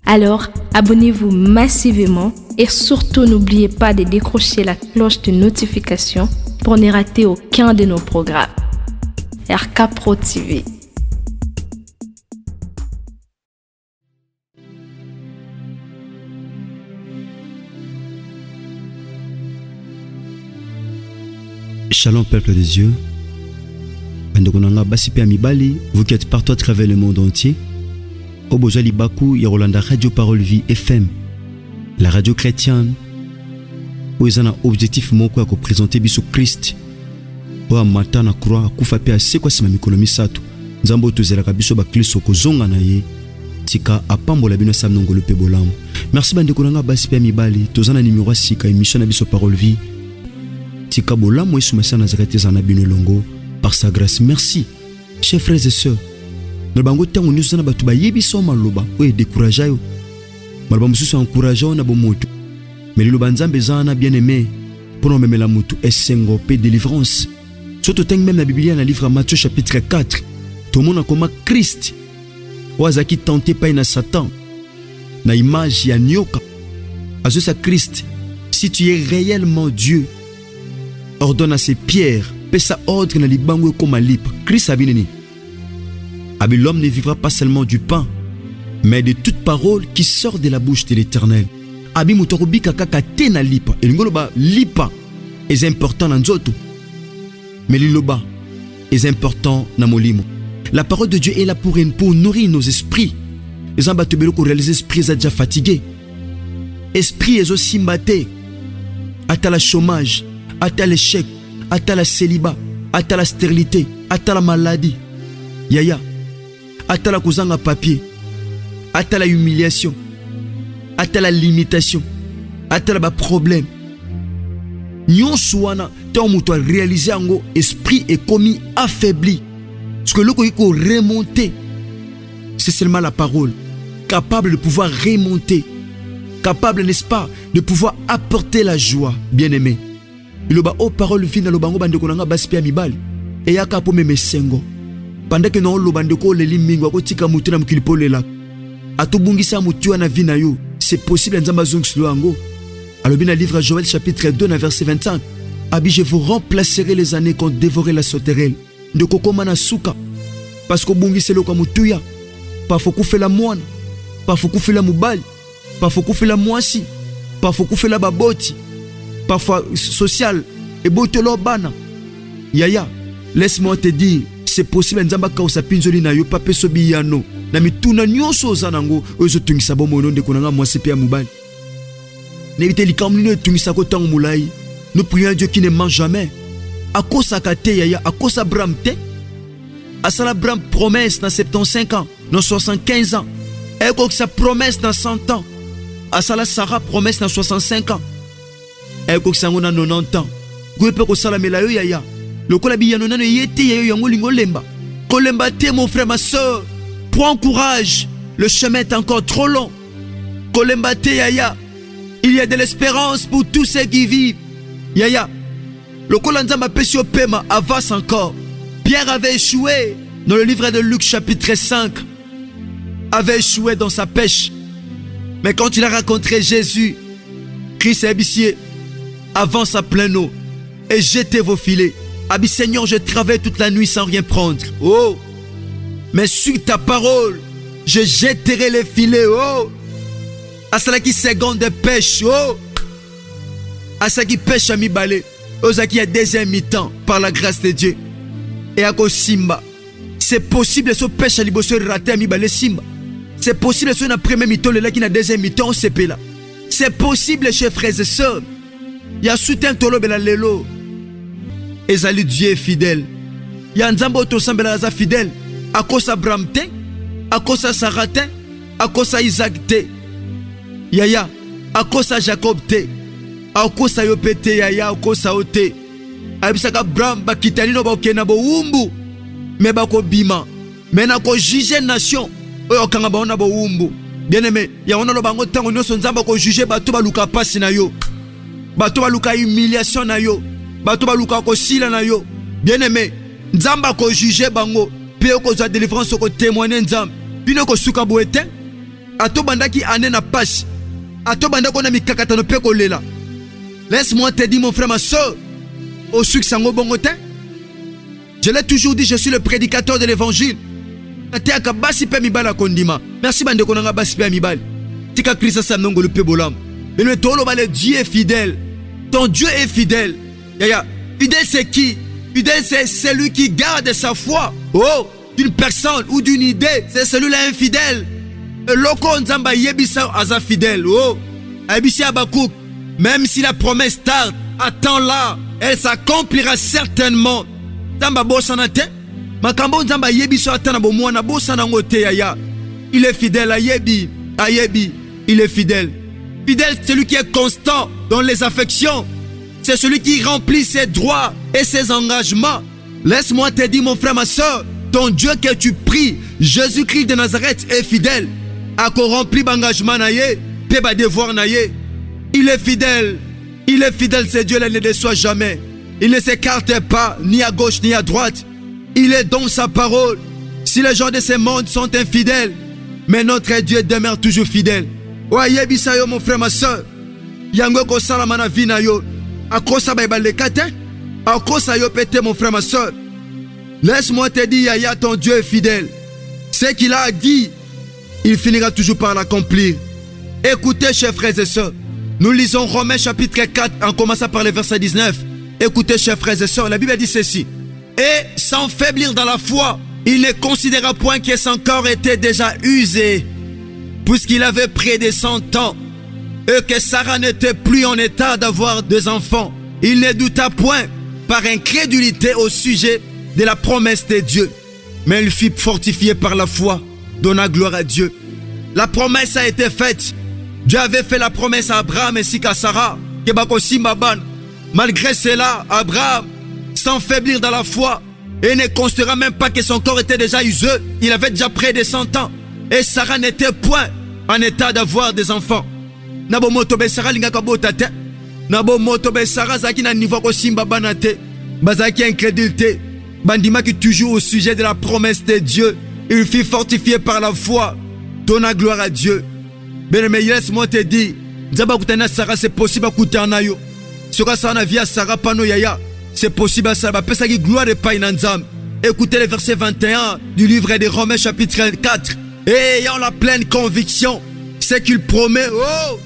Alors, abonnez-vous massivement et surtout n'oubliez pas de décrocher la cloche de notification pour ne rater aucun de nos programmes. RK Pro TV. Shalom peuple des yeux. Vous qui êtes partout à travers le monde entier. Obojali Baku, Yarolanda Radio Parole Vie FM, la radio chrétienne, où ils ont un objectif moko à présenter biso Christ. Où à matin na croix, kufa pe ase kwa sima mikolo misato. Nzambo tozela kabiso ba kliso ko zonga na ye. Tika apambola bino sam nongolo pe bolam. Merci bande konanga basi pe mibali, tozana numéro sika émission na biso Parole Vie. Tika bolam mo esumasa Nazareth zana bino longo par sa grâce. Merci, chers frères et sœurs. Nous avons tant de choses à faire. Nous avons découragé. Nous avons encouragé na bomoto. Mais nous avons bien aimé pour nous mettre la moto et s'engoper délivrance. Surtout même la Bible dans le livre Matthieu chapitre 4. Tout le monde a comme Christ. Oazaki tenté par na Satan. Na image ya nyoka. Azosa Christ. Si tu es réellement Dieu, ordonne à ces pierres. Pesa ordre na libango comme libre. Christ a venu. L'homme ne vivra pas seulement du pain, mais de toute parole qui sort de la bouche de l'Éternel. Abi mutorobi kaka tena lipa. Et l'ingoloba lipa est important dans Nzoto. Mais l'iloba est important dans Molimo. La parole de Dieu est là pour nourrir nos esprits. Les ambatebelo pour réaliser esprits déjà fatigués. Esprit est aussi mbaté. Ata la chômage, ata l'échec, ata la célibat, ata la stérilité, ata la maladie. Yaya. Ata la kozanga papier, ata la humiliation, ata la limitation, ata la problème. Nyonso wana tant muto a réalisé ngo esprit est commis affaibli. Ce que l'on peut remonter, c'est seulement la parole, capable de pouvoir remonter, capable, n'est-ce pas, de pouvoir apporter la joie, bien-aimé. Il y a des paroles fines dans le bango bande konanga baspi amibali et yaka po meme sengo. Pendant que nous avons les limbingwa kotika mutu na mukilipo lela atubungisa mutu na vie na yo, c'est possible nzamba zongslo ango. Alors bien le livre Joël chapitre 2 verset 25. Abi je vous remplacerai les années qu'on dévorait la sauterelle de kokoma na suka parce que bungise lo kwa mutu ya pa foku fela mwana pa foku fela mubali pa foku fela mwasi pa foku fela baboti parfois social et botelo bana yaya. Laisse-moi te dire, c'est possible nzamba ka osapinzoli na yo pape sobiyano na mituna nyonso zanango ozo tungisa bomo no ndeko nanga mwasi pe mubali nevite likamni no tungisa ko tango mulai. Nous prions à Dieu qui ne ment jamais. Akosa kate yaya akosa bramte asala bram promesse dans 75 ans, dans 75 ans. Eko sa promesse dans 100 ans. Asala Sarah promesse dans 65 ans. Eko sa ngona 90 ans. Gwepe ko sala melayo yaya. Le kolabi yanonano yete yayo yango lingo lemba. Kolemba te mon frère ma soeur. Prends courage. Le chemin est encore trop long. Kolemba te yaya. Il y a de l'espérance pour tous ceux qui vivent. Yaya. Le kolanzama pesio pema avance encore. Pierre avait échoué dans le livre de Luc chapitre 5. Avait échoué dans sa pêche. Mais quand il a rencontré Jésus, Christ est bissier. Avance à plein eau et jetez vos filets. Abi Seigneur, je travaille toute la nuit sans rien prendre. Oh, mais sur ta parole, je jetterai les filets. Oh, à cela qui seconde de pêche. Oh, à cela qui pêche à mi balai. Aux qui a deuxième mi-temps par la grâce de Dieu. Et à Simba, c'est possible ce pêche à liboso raté à mi balai Simba. C'est possible ce na premier mi-temps le là qui na deuxième mi-temps au CP là. C'est possible chers frères et sœurs. Il y a soutien tolo bela lelo. Ezali Dieu est fidèle. Ya nzambo to sambela za fidèle. Akosa Bramte, akosa Saratin, akosa Isaac te. Yaya, akosa Jacob te. Akosa Yopete yaya akosa ote. Abisaka Bram bakitani no bakena bo umbu. Me bako bima. Me na ko juger nation. Oyo kanga ba ona bo umbu. Bien-aimé, ya ona lo bango tango nyonso nzamba ko juger bato baluka pasi na yo. Bato baluka humiliation na yo. Bato baluka ko sila na yo. Bien-aimé, nzamba ko juger bango. Pe ko za délivrance ko témoigner nzamba. Bino ko suka boete. atobandaki ane na pasi, atobandaki na mikakatano pe kolela. Laisse-moi te dire, mon frère, ma soeur, au succès en bongote. Je l'ai toujours dit, je suis le prédicateur de l'évangile. Merci bande konanga basi pe mibali. Tika Christ sa nongo le pe bolam. Mais le tolo ba le Dieu est fidèle. Ton Dieu est fidèle. Yaya, fidèle c'est qui? Fidèle c'est celui qui garde sa foi. Oh, d'une personne ou d'une idée, c'est celui-là infidèle. Loko nzamba yebisa aza fidèle. Oh, abisi Abakouk. Même si la promesse tarde, attends-la, elle s'accomplira certainement. Tamba bosanate, makambo nzamba yebiso atana bomwana bosana ngote yaya. Il est fidèle à Yebi, il est fidèle. Fidèle, c'est celui qui est constant dans les affections. C'est celui qui remplit ses droits et ses engagements. Laisse-moi te dire, mon frère, ma soeur, ton Dieu que tu pries, Jésus-Christ de Nazareth, est fidèle. A qu'on remplit l'engagement naye, pe ba devoir naye. Il est fidèle, c'est Dieu, il ne déçoit jamais. Il ne s'écarte pas, ni à gauche, ni à droite. Il est dans sa parole. Si les gens de ce monde sont infidèles, mais notre Dieu demeure toujours fidèle. Oye bisayo, mon frère, ma soeur. Yango ko salamana vina yo. Akosa ba balekate. Akosa yo pété, mon frère, ma soeur. Laisse-moi te dire, Yaya, ton Dieu est fidèle. Ce qu'il a dit, il finira toujours par l'accomplir. Écoutez, chers frères et sœurs. Nous lisons Romains chapitre 4 en commençant par le verset 19. Écoutez, chers frères et sœurs, la Bible dit ceci. Et sans faiblir dans la foi, il ne considéra point que son corps était déjà usé, puisqu'il avait près de 100 ans, et que Sarah n'était plus en état d'avoir des enfants. Il ne douta point par incrédulité au sujet de la promesse de Dieu, mais il fut fortifié par la foi, donna gloire à Dieu. La promesse a été faite. Dieu avait fait la promesse à Abraham ainsi qu'à Sarah. Malgré cela, Abraham, sans faiblir dans la foi, et ne considéra même pas que son corps était déjà usé. Il avait déjà près de 100 ans. Et Sarah n'était point en état d'avoir des enfants. Nabo motobe Sarah lingaka botate. Nabo motobe Sarah zaki na niveau ko simba banate. Bazaki incrédulité. Bandima qui toujours au sujet de la promesse de Dieu. Il fut fortifié par la foi. Donna gloire à Dieu. Bien-aimé, laisse-moi te dire, Nzaba kutana Sarah, c'est possible à kutana yo. Sera ça na via Sarah pano yaya. C'est possible à Sarah. Pesa qui gloire de pain nanzam. Écoutez le verset 21 du livre des Romains chapitre 4. Et ayant la pleine conviction, c'est qu'il promet, oh,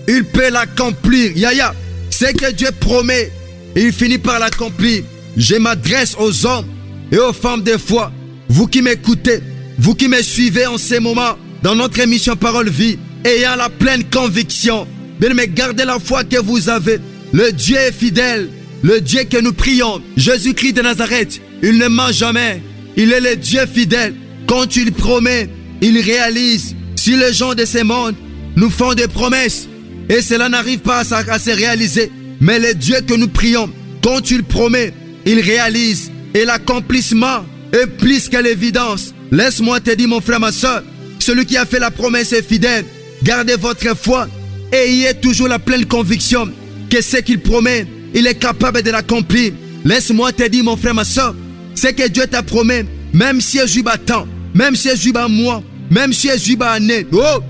il peut l'accomplir. Yaya, c'est que Dieu promet, il finit par l'accomplir. Je m'adresse aux hommes et aux femmes de foi. Vous qui m'écoutez, vous qui me suivez en ces moments, dans notre émission Parole Vie, ayant la pleine conviction, mais gardez la foi que vous avez. Le Dieu est fidèle, le Dieu que nous prions, Jésus-Christ de Nazareth, il ne ment jamais. Il est le Dieu fidèle. Quand il promet, il réalise. Si les gens de ce monde nous font des promesses et cela n'arrive pas à se réaliser, mais le Dieu que nous prions, quand il promet, il réalise. Et l'accomplissement est plus que l'évidence. Laisse-moi te dire, mon frère, ma soeur, celui qui a fait la promesse est fidèle. Gardez votre foi et ayez toujours la pleine conviction que ce qu'il promet, il est capable de l'accomplir. Laisse-moi te dire, mon frère, ma soeur, c'est que Dieu t'a promis, même si je suis battant, même si je suis un mois, même si je suis un année, oh,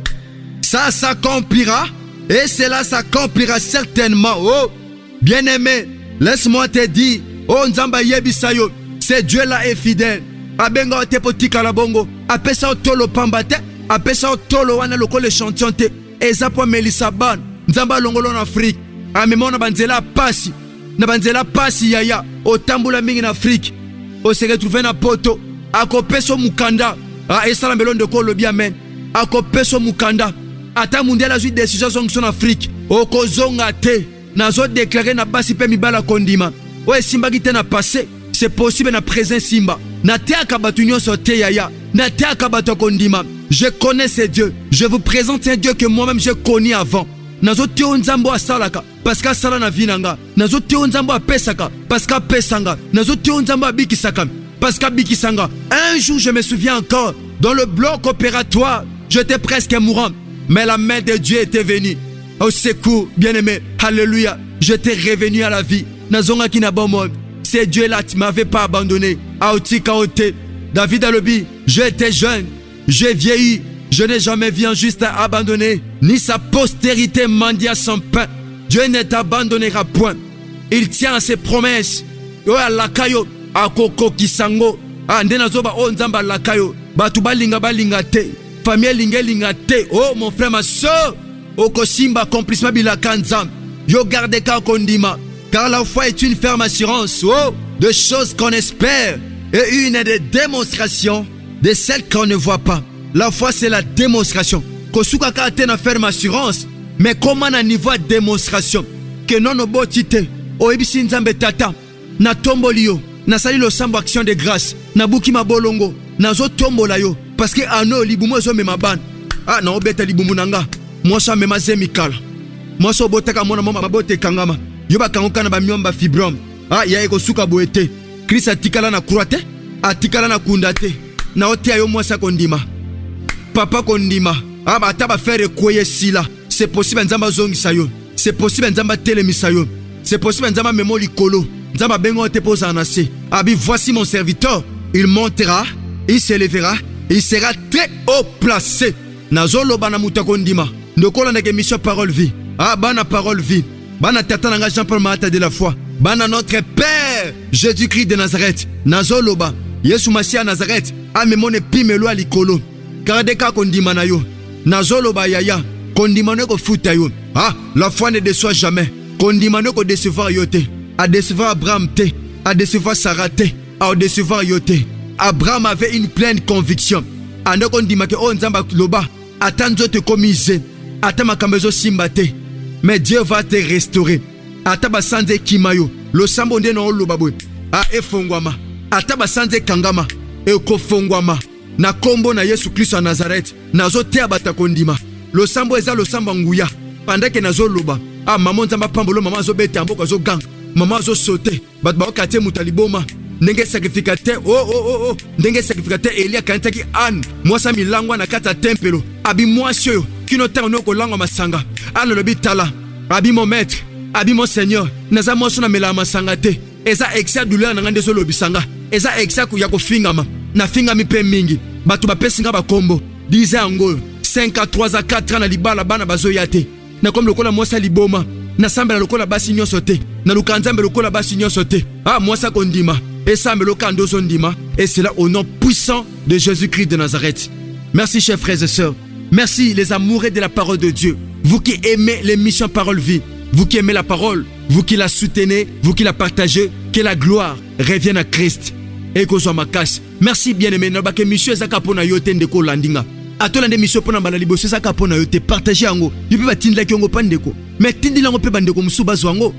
ça s'accomplira et cela s'accomplira certainement. Oh, bien-aimé, laisse-moi te dire, oh, Nzamba yebisayo, c'est Dieu là est fidèle. Abenga te potika la bongo, apesa tolo pambate, apesa tolo wana loko le chantion te, ezapo melisa ban, Nzamba longolo en Afrique, amemona banzela pasi, na banzela pasi yaya, otambula mingi en Afrique, o se retrouver na poto, akopeso mukanda, a esala melon de kolo bien men, akopeso mukanda, ata mundial a joué décision en Afrique, oko zonga te, nazo déclarer na basi pe mibala kondima, o simba gite na passé, c'est possible na présent simba. Je connais ce Dieu. Je vous présente un Dieu que moi-même je connais avant. Parce un jour je me souviens encore, dans le bloc opératoire, j'étais presque mourant, mais la main de Dieu était venue au secours, bien-aimé. Alléluia. J'étais revenu à la vie. C'est Dieu-là qui ne m'avait pas abandonné. David Alobi, j'étais jeune, j'ai vieilli, Je n'ai jamais vu un juste abandonné, ni sa postérité mendier son pain. Dieu ne t'abandonnera point. Il tient à ses promesses. Yo alakayo akoko kisango. Ndena zoba o nzamba alakayo. Batu balinga te. Famille linga te. Oh mon frère, ma soeur. Oko simba accomplissement bilaka nzamba. Yo garde ka kondima. Car la foi est une ferme assurance. Oh, de choses qu'on espère. Et une des démonstrations de celles qu'on ne voit pas. La foi, c'est la démonstration. Kosuka ka te na ferme assurance. Mais comment na niveau de démonstration? Que non no botite. O ebisi nzambe tata. Na tomboli yo. Na sali lo sambo action de grâce. Na buki mabolongo. Na zo tombola yo. Parce que ano libumo zo me maban. Ah na obeta libumu nanga. Moi ça me mazemikala. Moi so boteka mona mama mabote kangama. Yo ba kangoka na ba myomba fibrome. Ah ya eko suka boete. Christ atikala na croate. Atikala na kundate. Na otia yo mwasa kondima. Papa kondima. Ah ba taba faire koye sila. C'est possible nzamba zongisa yo. C'est possible nzamba telemisa yo. C'est possible nzamba memo likolo. Nzamba bengo te posa anase. Abi voici mon serviteur. Il montera, il s'élèvera, il sera très haut placé. Nazolo bana mutakondima. Ndokola na mission parole vie. Ah bana parole vie. Bana tata nanga Jean-Paul Mahata de la foi. Bana notre Père Jésus-Christ de Nazareth. Nazolo ba. Yesu Masia Nazareth. Amemone pimelo alikolo. Karadeka kondima na yo. Nazolo ba yaya. Kondima ne ko futa yo. Ah, la foi ne déçoit jamais. Kondima ne ko décevoir yo te. A décevoir Abraham te. A décevoir Sarah te. A décevoir yo te. Abraham avait une pleine conviction. Ando kondima ke on nzamba loba. Atanzo te komise. Atama kambezo simba te. Mais Dieu va te restaurer. Ataba sanze kimayo. Lo sambo nde no loba boy. A efongwama. Ataba sanze kangama. E kofongwama. Na kombo na Yesu Kristo a Nazareth. Nazo te abata kondima. Lo sambo eza lo samba nguya. Pendant que nazo loba. Ah maman nzamba pambolo maman zo bete amboko zo gang. Maman zo sauter. Bat ba okate mutaliboma. Ndenge sacrificateur. Oh. Ndenge sacrificateur Elia kantaki an. Mwasa milangwa na kata tempelo. Abi mwasyo. Kino ta onoko langwa masanga. Ano lobi tala. Abi mon maître. Abi mon seigneur. Naza mwaso na mela masanga te. Eza exa douleur na ngande zo lobi sanga. Eza exa ku ya kofingama. Na fingami pe mingi. Batu ba pesinga ba kombo. Dize angolo. 5 à 3 à 4 ans na libala bana bazoyate. Na comme lokola mwasa liboma. Na samba lokola basi nyonso te. Na lukanzambe lokola basi nyonso te. Ah mwasa kondima. Et ça me lokando sondima. Et c'est là au nom puissant de Jésus-Christ de Nazareth. Merci chers frères et sœurs. Merci les amoureux de la parole de Dieu. Vous qui aimez l'émission Parole Vie. Vous qui aimez la parole. Vous qui la soutenez. Vous qui la partagez. Que la gloire revienne à Christ. Et que soit ma casse. Merci bien-aimé. Nabake monsieur Zakapona yote ndeko landinga. Atola nde mission pona bala liboso Zakapona yote partager yango. Yupi batindila kyongo pandeko. Mais tindila ngo pe bandeko musuba zwango.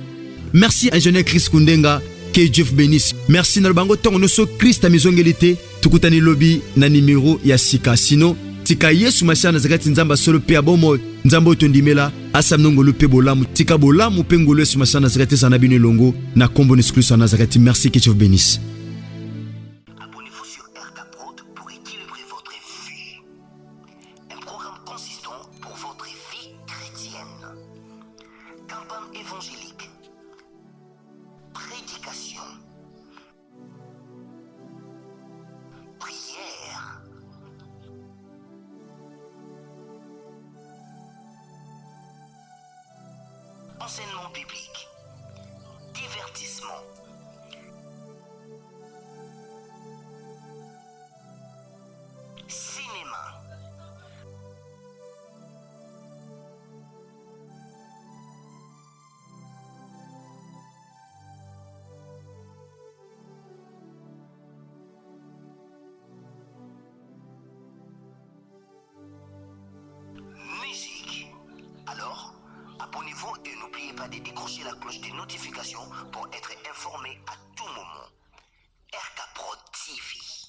Merci ingénieur Chris Kundenga. Que Dieu vous bénisse. Merci Nalbango Tongo Noso Christ à mizongelite. Tukutani lobby na numéro ya sika. Sino tika Yesu Masia Nazareth nzamba solo pe abomo nzambo tondimela asam nongolo pe bolamu tika bolamu pe ngolo Yesu Masia Nazareth sana bino longo na kombo Jésus à Nazareth. Merci, que Dieu vous bénisse. Abonnez-vous sur RK Prod pour équilibrer votre vie. Un programme consistant pour votre vie chrétienne. Campagne évangélique. Prédication. Prière. Enseignement biblique. Divertissement. Cinéma. Musique. Alors, abonnez-vous et n'oubliez pas de décrocher la cloche des notifications pour être informé à tout moment. RK Prod TV.